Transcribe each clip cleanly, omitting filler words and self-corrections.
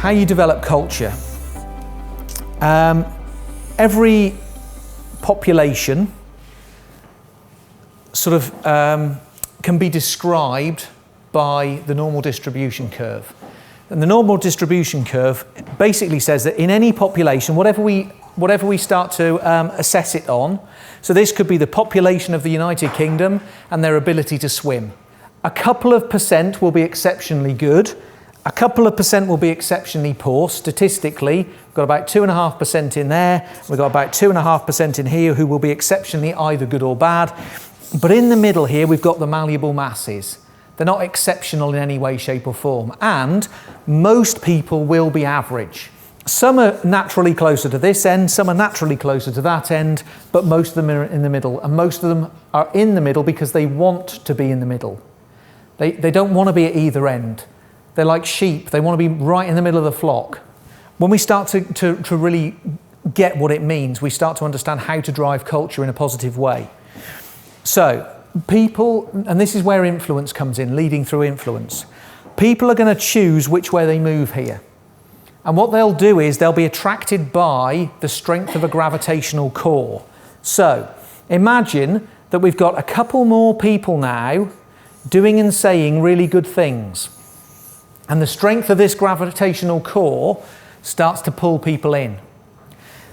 How you develop culture. Every population sort of can be described by the normal distribution curve. And the normal distribution curve basically says that in any population, whatever we start to assess it on, so this could be the population of the United Kingdom and their ability to swim. A couple of percent will be exceptionally good. A couple of percent will be exceptionally poor. Statistically, we've got about 2.5% in there. We've got about 2.5% in here who will be exceptionally either good or bad. But in the middle here, we've got the malleable masses. They're not exceptional in any way, shape or form. And most people will be average. Some are naturally closer to this end, some are naturally closer to that end, but most of them are in the middle. And most of them are in the middle because they want to be in the middle. They don't want to be at either end. They're like sheep. They want to be right in the middle of the flock. When we start to really get what it means, we start to understand how to drive culture in a positive way. So people, and this is where influence comes in, leading through influence. People are going to choose which way they move here. And what they'll do is they'll be attracted by the strength of a gravitational core. So imagine that we've got a couple more people now doing and saying really good things. And the strength of this gravitational core starts to pull people in.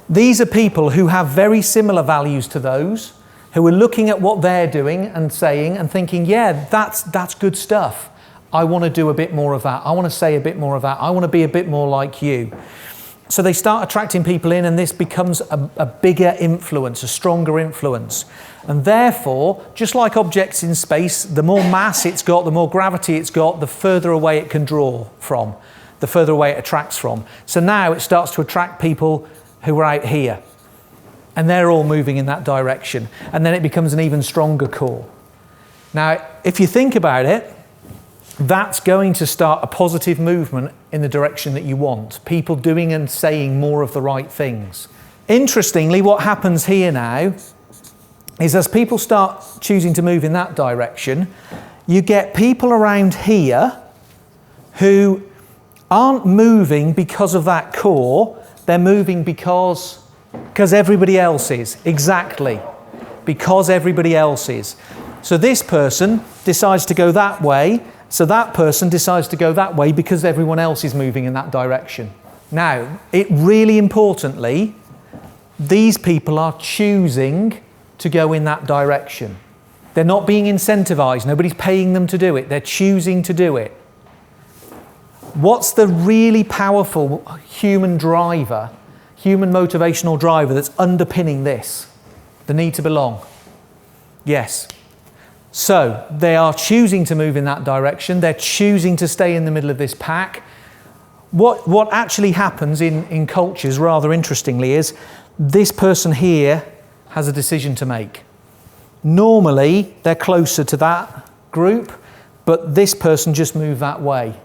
These are people who have very similar values to those, who are looking at what they're doing and saying and thinking, yeah, that's good stuff. I want to do a bit more of that. I want to say a bit more of that. I want to be a bit more like you. So they start attracting people in, and this becomes a bigger influence, a stronger influence. And therefore, just like objects in space, the more mass it's got, the more gravity it's got, the further away it can draw from, the further away it attracts from. So now it starts to attract people who are out here. And they're all moving in that direction. And then it becomes an even stronger core. Now, if you think about it, that's going to start a positive movement in the direction that you want. People doing and saying more of the right things. Interestingly, what happens here now is as people start choosing to move in that direction, you get people around here who aren't moving because of that core, they're moving because everybody else is. Exactly. Because everybody else is. So this person decides to go that way, so that person decides to go that way because everyone else is moving in that direction. Now, really importantly, these people are choosing to go in that direction. They're not being incentivized. Nobody's paying them to do it. They're choosing to do it. What's the really powerful human driver, human motivational driver that's underpinning this? The need to belong. Yes. So they are choosing to move in that direction. They're choosing to stay in the middle of this pack. What actually happens in cultures, rather interestingly, is this person here has a decision to make. Normally, they're closer to that group, but this person just moved that way.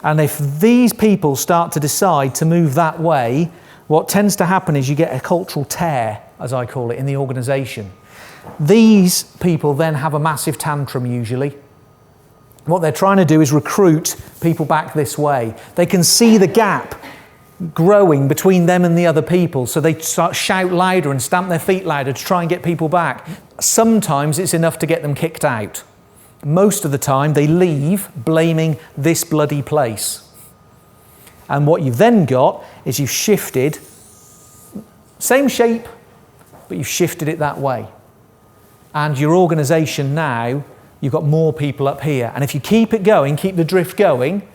And if these people start to decide to move that way, what tends to happen is you get a cultural tear, as I call it, in the organisation. These people then have a massive tantrum usually. What they're trying to do is recruit people back this way. They can see the gap growing between them and the other people, so they start shout louder and stamp their feet louder to try and get people back. Sometimes it's enough to get them kicked out. Most of the time they leave blaming this bloody place. And what you've then got is you've shifted, same shape, but you've shifted it that way. And your organisation now, you've got more people up here. And if you keep it going, keep the drift going,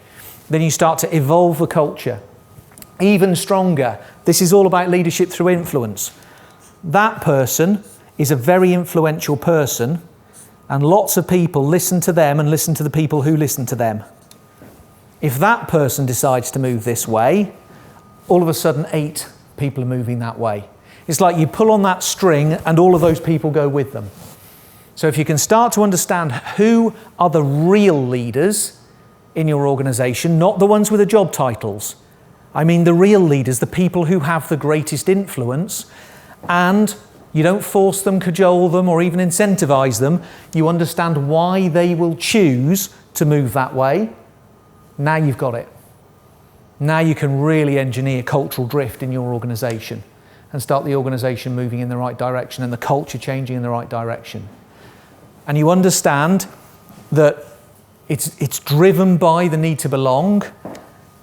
then you start to evolve the culture. Even stronger. This is all about leadership through influence. That person is a very influential person, and lots of people listen to them and listen to the people who listen to them. If that person decides to move this way, all of a sudden 8 people are moving that way. It's like you pull on that string and all of those people go with them. So if you can start to understand who are the real leaders in your organisation, not the ones with the job titles. I mean the real leaders, the people who have the greatest influence, and you don't force them, cajole them, or even incentivise them. You understand why they will choose to move that way. Now you've got it. Now you can really engineer cultural drift in your organisation and start the organisation moving in the right direction and the culture changing in the right direction. And you understand that it's driven by the need to belong,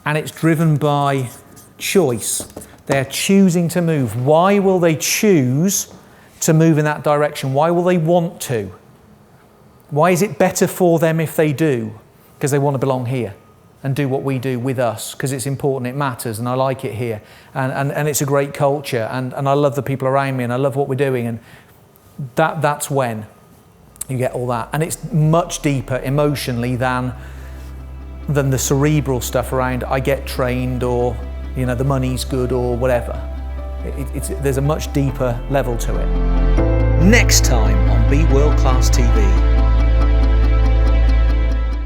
and it's driven by choice. They're choosing to move. Why will they choose to move in that direction? Why will they want to? Why is it better for them if they do? Because they want to belong here and do what we do with us, because it's important, it matters, and I like it here. And it's a great culture, and I love the people around me, and I love what we're doing, and that's when you get all that. And it's much deeper emotionally than the cerebral stuff around I get trained, or the money's good, or whatever. There's a much deeper level to it. Next time on Be World Class TV.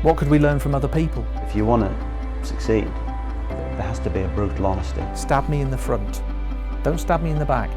What could we learn from other people? If you want to succeed, there has to be a brutal honesty. Stab me in the front. Don't stab me in the back.